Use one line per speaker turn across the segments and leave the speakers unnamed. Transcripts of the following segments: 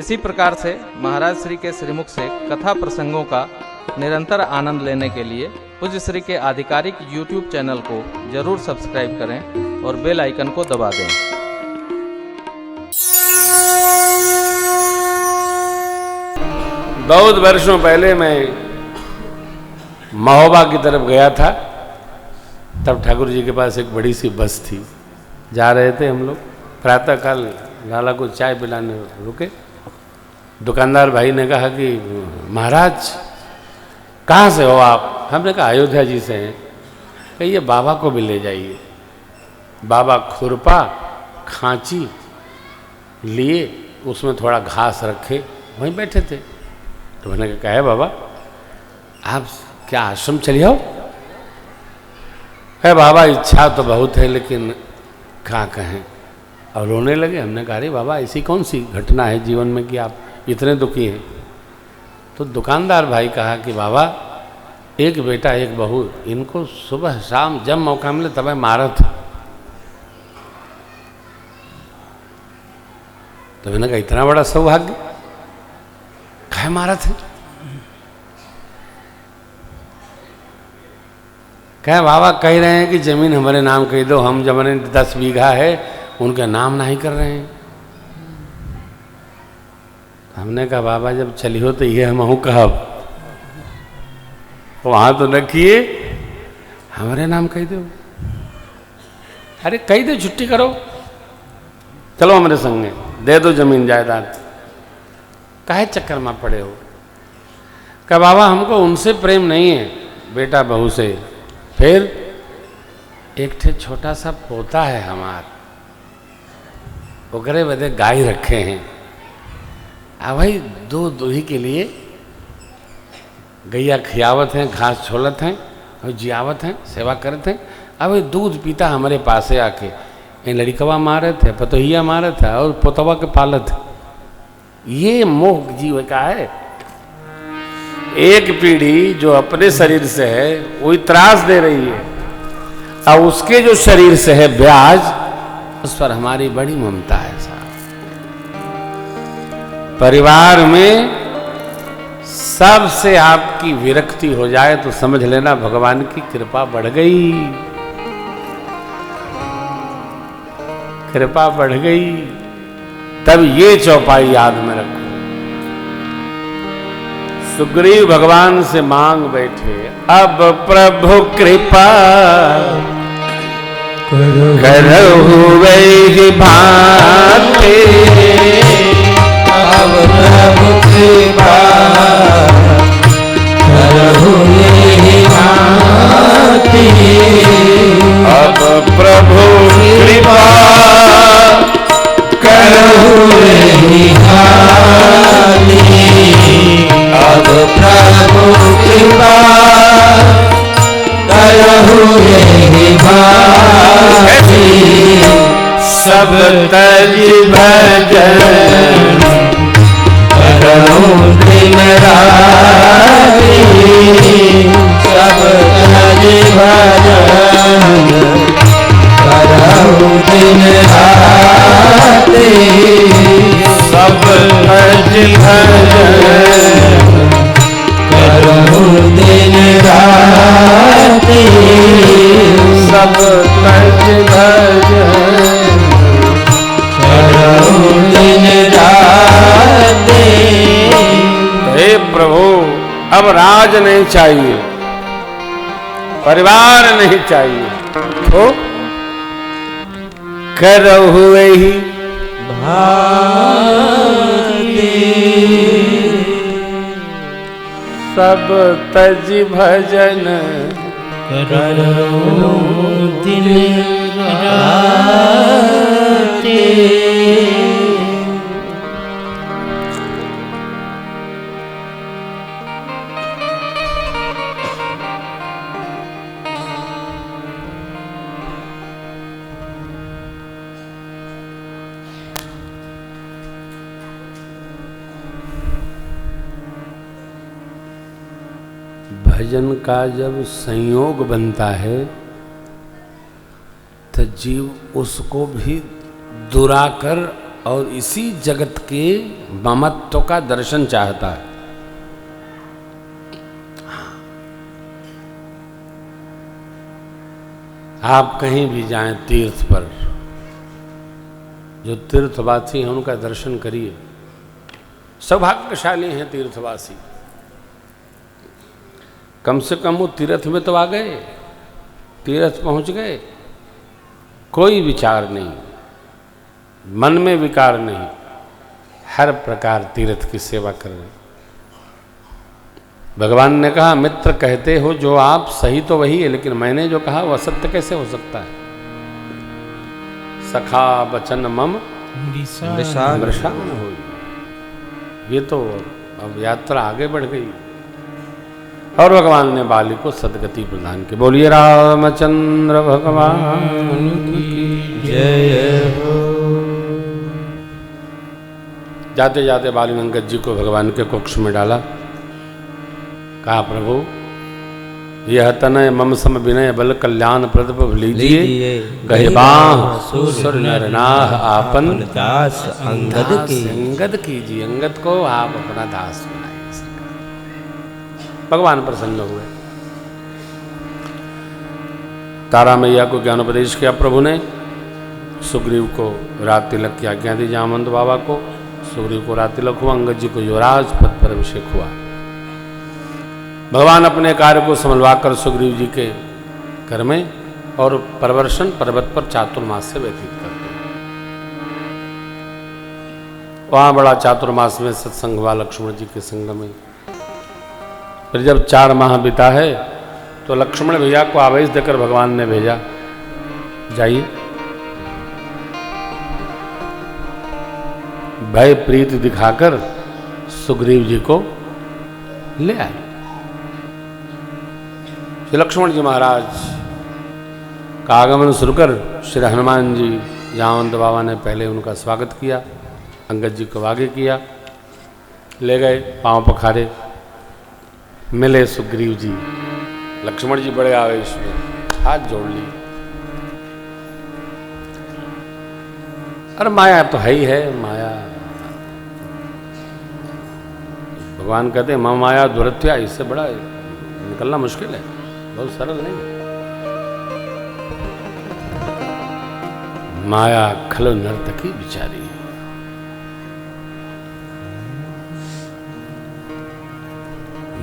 इसी प्रकार से महाराज श्री के श्रीमुख से कथा प्रसंगों का निरंतर आनंद लेने के लिए पूज्य श्री के आधिकारिक YouTube चैनल को जरूर सब्सक्राइब करें और बेल आइकन को दबा दें।
बहुत वर्षों पहले मैं महोबा की तरफ गया था। तब ठाकुर जी के पास एक बड़ी सी बस थी। जा रहे थे हम लोग, प्रातःकाल लाला को चाय पिलाने रुके। दुकानदार भाई ने कहा कि महाराज कहाँ से हो आप? हमने कहा अयोध्या जी से हैं। कहिए बाबा को भी ले जाइए। बाबा खुरपा खांची लिए, उसमें थोड़ा घास रखे, वहीं बैठे थे। तो मैंने कहा है बाबा आप क्या आश्रम चले आओ? है बाबा इच्छा तो बहुत है लेकिन क्या कहें। और रोने लगे। हमने कहा अरे बाबा ऐसी कौन सी घटना है जीवन में कि आप इतने दुखी हैं? तो दुकानदार भाई कहा कि बाबा एक बेटा एक बहू, इनको सुबह शाम जब मौका मिले तब मारा था। तो मैंने कहा इतना बड़ा सौभाग्य, कहे मारा थे? कहे बाबा कह रहे हैं कि जमीन हमारे नाम कह दो, हम जमाने 10 बीघा है उनका नाम नहीं कर रहे हैं। हमने कहा बाबा जब चली हो तो ये हम कहा वहां तो न किए, हमारे नाम कह दो। अरे कह दो, छुट्टी करो, चलो हमारे संगे, दे दो जमीन जायदाद। काहे चक्कर में पड़े हो? कहा बाबा हमको उनसे प्रेम नहीं है बेटा बहू से, फिर एक ठे छोटा सा पोता है हमार, ओकरे बदे गाय रखे हैं। आ भाई दूध दूही के लिए गैया खियावत हैं, घास छोलत हैं और जियावत हैं, सेवा करत हैं। अब दूध पीता हमारे पासे आके, ये लड़कवा मारे थे, पतोहिया मारे थे और पोतवा के पालत। ये मोह जीव का है। एक पीढ़ी जो अपने शरीर से है वही त्रास दे रही है, और उसके जो शरीर से है ब्याज, उस पर हमारी बड़ी ममता है साहब। परिवार में सबसे आपकी विरक्ति हो जाए तो समझ लेना भगवान की कृपा बढ़ गई, कृपा बढ़ गई। तब ये चौपाई याद में रखो। सुग्रीव भगवान से मांग बैठे, अब प्रभु कृपा करहु वही भांति,
अब प्रभु कृपा करहु वही भांति,
अब प्रभु कृपा
करहु वही भांति, अब प्रभु कृपा करहु वही भांति,
सब तज भजन
करहु दिन राति, सब तज भजन करहु दिन राति,
सब तज भजन
करहु दिन राति,
सब तज भजन
करहु दिन राति।
हे प्रभु अब राज नहीं चाहिए, परिवार नहीं चाहिए, तो करहु वही
भांति,
सब तज भजन
करहु दिन राति।
भजन का जब संयोग बनता है तो जीव उसको भी दुराकर और इसी जगत के ममत्व का दर्शन चाहता है। आप कहीं भी जाएं तीर्थ पर, जो तीर्थवासी हैं उनका दर्शन करिए। सौभाग्यशाली हैं तीर्थवासी, कम से कम वो तीर्थ में तो आ गए, तीर्थ पहुंच गए, कोई विचार नहीं, मन में विकार नहीं, हर प्रकार तीर्थ की सेवा कर रहे। भगवान ने कहा मित्र कहते हो जो आप, सही तो वही है, लेकिन मैंने जो कहा वह असत्य कैसे हो सकता है। सखा बचन मम वृषा न होई। ये तो अब यात्रा आगे बढ़ गई और भगवान ने बाली को सदगति प्रदान की। बोलिए रामचंद्र भगवान की
जय हो।
जाते जाते बाली ने अंगद जी को भगवान के कुक्ष में डाला। कहा प्रभु यह तनय मम सम विनय बल कल्याण प्रद लीजिए, गहे बाह सुर नर नाह आपन
दास अंगद के।
अंगद कीजिए, अंगद को आप अपना दास बनाइए। भगवान प्रसन्न हुए। तारा मैया को ज्ञानोपदेश किया प्रभु ने। सुग्रीव को रात तिलक की आज्ञा दी, जामवंत बाबा को। सुग्रीव को रात तिलक हुआ, अंगद जी को युवराज पद पर अभिषेक हुआ। भगवान अपने कार्य को संभलवा कर सुग्रीव जी के घर में और प्रवर्षण पर्वत पर चातुर्मास से व्यतीत करते हैं। वहाँ बड़ा चातुर्मास में सत्संग हुआ लक्ष्मण जी के संग में। फिर जब 4 माह बिता है तो लक्ष्मण भैया को आवेश देकर भगवान ने भेजा, जाइए भय प्रीति दिखाकर सुग्रीव जी को ले आए। श्री लक्ष्मण जी महाराज का आगमन सुनकर श्री हनुमान जी जामवंत बाबा ने पहले उनका स्वागत किया, अंगद जी को आगे किया, ले गए, पांव पखारे, मिले सुग्रीव जी। लक्ष्मण जी बड़े आवेश में हाथ जोड़ लिए। अरे माया तो है ही है, माया भगवान कहते हैं माया दुरत्या, इससे बड़ा निकलना मुश्किल है, बहुत सरल नहीं है। माया खलो नर्तकी बिचारी,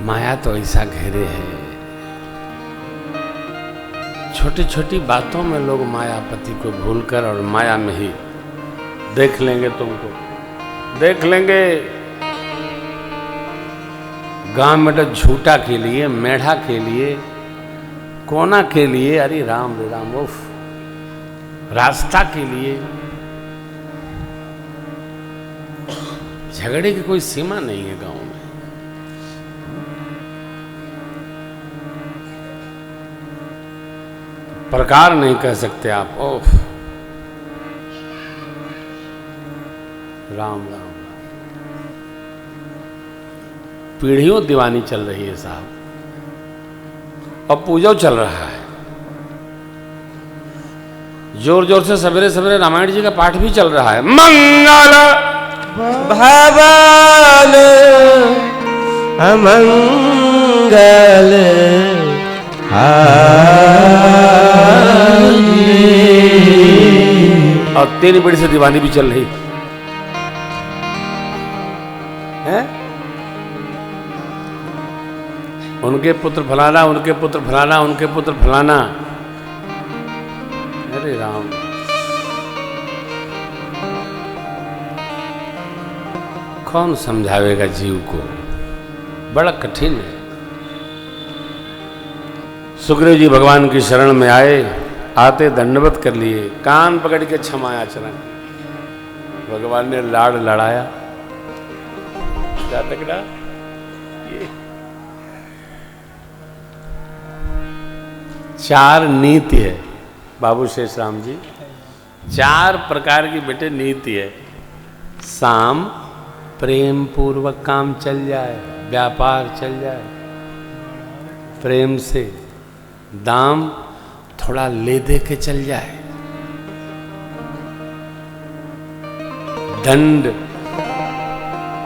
माया तो ऐसा घेरे है। छोटी छोटी बातों में लोग मायापति को भूलकर और माया में ही देख लेंगे, तुमको देख लेंगे। गांव में तो झूठा के लिए, मेढ़ा के लिए, कोना के लिए, अरे राम रे राम, उफ, रास्ता के लिए झगड़े की कोई सीमा नहीं है गांव में। प्रकार नहीं कह सकते आप, ओफ, राम राम। पीढ़ियों दीवानी चल रही है साहब, और पूजा चल रहा है। जोर जोर से सवेरे सवेरे रामायण जी का पाठ भी चल रहा है। मंगल
भवन अमंगल
और तेरी बड़ी से दीवानी भी चल रही है। उनके पुत्र फलाना, उनके पुत्र फलाना, उनके पुत्र फलाना। अरे राम, कौन समझावेगा जीव को, बड़ा कठिन है। सुग्रीव जी भगवान की शरण में आए, आते दंडवत कर लिए, कान पकड़ के क्षमाया चरण। भगवान ने लाड़ लड़ाया, क्या तकड़ा ये 4 नीति है बाबू शेष राम जी, 4 प्रकार की बेटे नीति है। साम, प्रेम पूर्वक काम चल जाए, व्यापार चल जाए प्रेम से। दाम, थोड़ा ले दे के चल जाए। दंड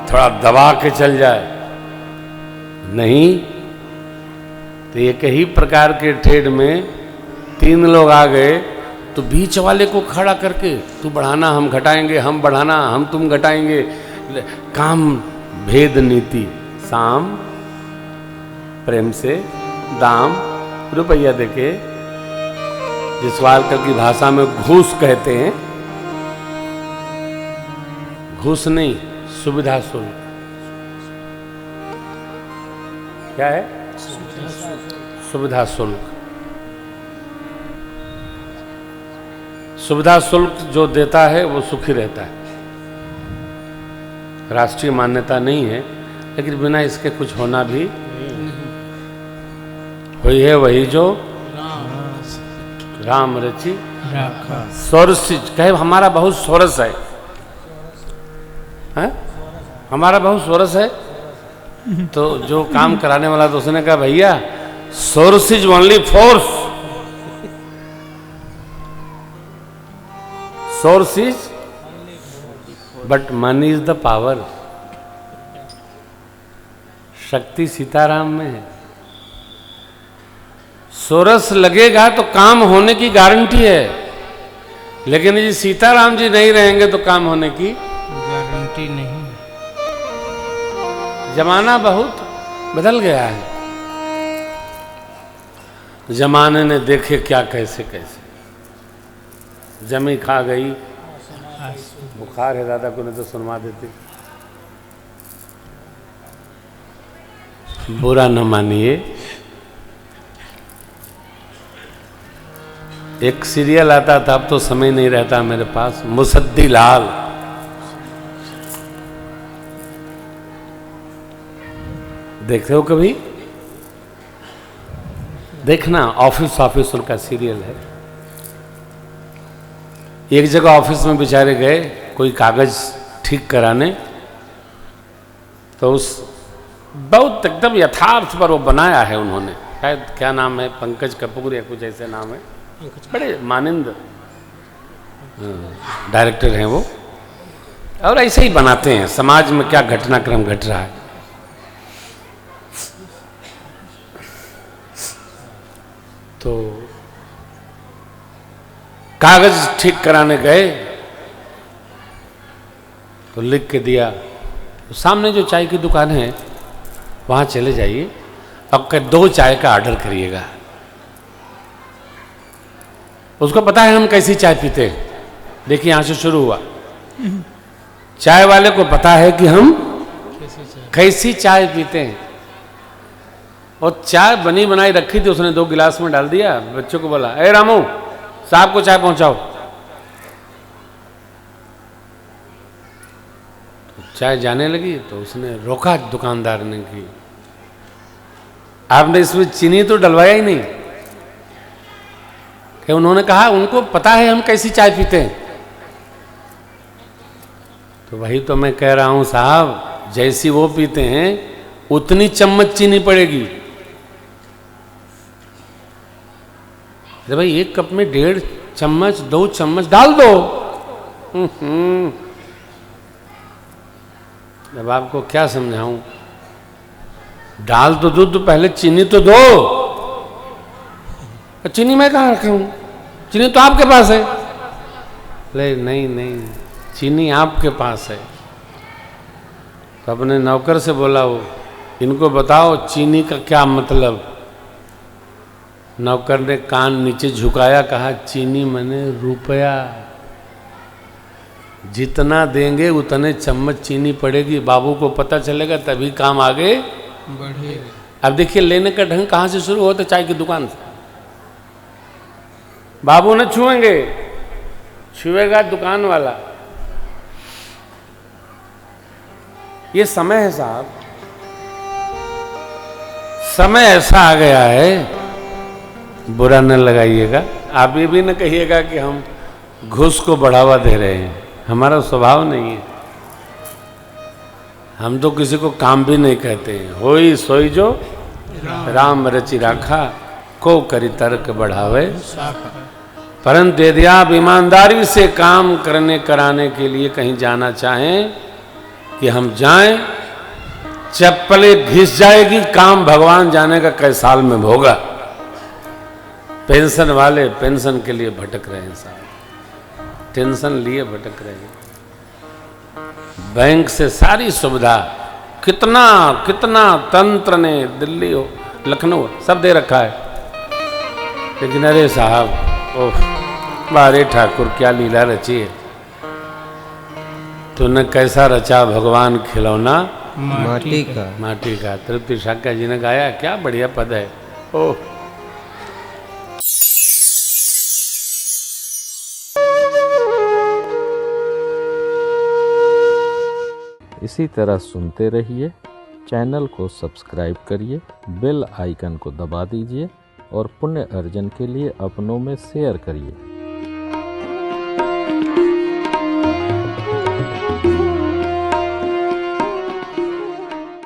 थोड़ा दबा के चल जाए, नहीं तो एक ही प्रकार के ठेड में 3 लोग आ गए तो बीच वाले को खड़ा करके तू बढ़ाना हम घटाएंगे, हम बढ़ाना हम तुम घटाएंगे, काम भेद नीति, साम प्रेम से, दाम रुपया देके, जिस आजकल की भाषा में घूस कहते हैं, घूस नहीं सुविधा शुल्क, क्या है सुविधा शुल्क। सुविधा शुल्क जो देता है वो सुखी रहता है। राष्ट्रीय मान्यता नहीं है, लेकिन बिना इसके कुछ होना भी हुई है वही जो राम रचि सोरस कहे। हमारा बहुत सोरस है, हमारा बहुत सोरस है। तो जो काम कराने वाला तो उसने कहा भैया source is only force, source is but money is the power. शक्ति सीताराम में है। सोरस लगेगा तो काम होने की गारंटी है, लेकिन यदि सीताराम जी नहीं रहेंगे तो काम होने की
गारंटी नहीं।
जमाना बहुत बदल गया है। जमाने ने देखे क्या कैसे कैसे, जमी खा गई। बुखार है दादा को, नहीं तो सुनवा देते। बुरा न मानिए। एक सीरियल आता था, अब तो समय नहीं रहता मेरे पास, मुसद्दी लाल। देखते हो कभी? देखना, ऑफिस उनका सीरियल है। एक जगह ऑफिस में बेचारे गए कोई कागज ठीक कराने, तो उस बहुत एकदम यथार्थ पर वो बनाया है उन्होंने, शायद क्या नाम है, पंकज कपूर या कुछ ऐसे नाम है, बड़े मानिंद डायरेक्टर हैं वो, और ऐसे ही बनाते हैं समाज में क्या घटनाक्रम घट रहा है। तो कागज ठीक कराने गए तो लिख के दिया, तो सामने जो चाय की दुकान है वहाँ चले जाइए, अब 2 चाय का ऑर्डर करिएगा। उसको पता है हम कैसी चाय पीते हैं। देखिए यहाँ से शुरू हुआ। चाय वाले को पता है कि हम कैसी चाय पीते हैं। और चाय बनी बनाई रखी थी, उसने 2 गिलास में डाल दिया। बच्चों को बोला, ए रामू साहब को चाय पहुंचाओ। तो चाय जाने लगी तो उसने रोका दुकानदार ने कि आपने इसमें चीनी तो डलवाया ही नहीं। कि उन्होंने कहा उनको पता है हम कैसी चाय पीते हैं। तो वही तो मैं कह रहा हूं साहब, जैसी वो पीते हैं उतनी चम्मच चीनी पड़ेगी। अरे भाई 1 कप में 1.5 चम्मच 2 चम्मच डाल दो। अब आपको क्या समझाऊं, डाल तो दूध, तो पहले चीनी तो दो। चीनी मैं कहाँ रखा हूं, चीनी तो आपके पास है। ले नहीं, चीनी आपके पास है। तो अपने नौकर से बोला, वो इनको बताओ चीनी का क्या मतलब। नौकर ने कान नीचे झुकाया, कहा चीनी मने रुपया, जितना देंगे उतने चम्मच चीनी पड़ेगी। बाबू को पता चलेगा तभी काम आगे बढ़ेगा। अब देखिए लेने का ढंग कहाँ से शुरू होता, चाय की दुकान से। बाबू न छुएंगे, छुएगा दुकान वाला। ये समय है साहब, समय ऐसा आ गया है, बुरा न लगाइएगा। आप ये भी न कहिएगा कि हम घूस को बढ़ावा दे रहे हैं, हमारा स्वभाव नहीं है। हम तो किसी को काम भी नहीं कहते हैं। होई सोई जो राम रचि राखा, को करी तर्क बढ़ावे। परंतु यदि आप ईमानदारी से काम कराने के लिए कहीं जाना चाहें कि हम जाएं, चप्पलें घिस जाएगी, काम भगवान जाने का कई साल में होगा। पेंशन वाले पेंशन के लिए भटक रहे हैं साहब, टेंशन लिए भटक रहे हैं। बैंक से सारी सुविधा, कितना कितना तंत्र ने दिल्ली हो लखनऊ सब दे रखा है, लेकिन अरे साहब ओह बारे ठाकुर क्या लीला रची है। तूने कैसा रचा भगवान खिलौना माटी का। तृप्ति शाक्या जी ने गाया, क्या बढ़िया पद है। ओह
इसी तरह सुनते रहिए, चैनल को सब्सक्राइब करिए, बेल आइकन को दबा दीजिए और पुण्य अर्जन के लिए अपनों में शेयर करिए।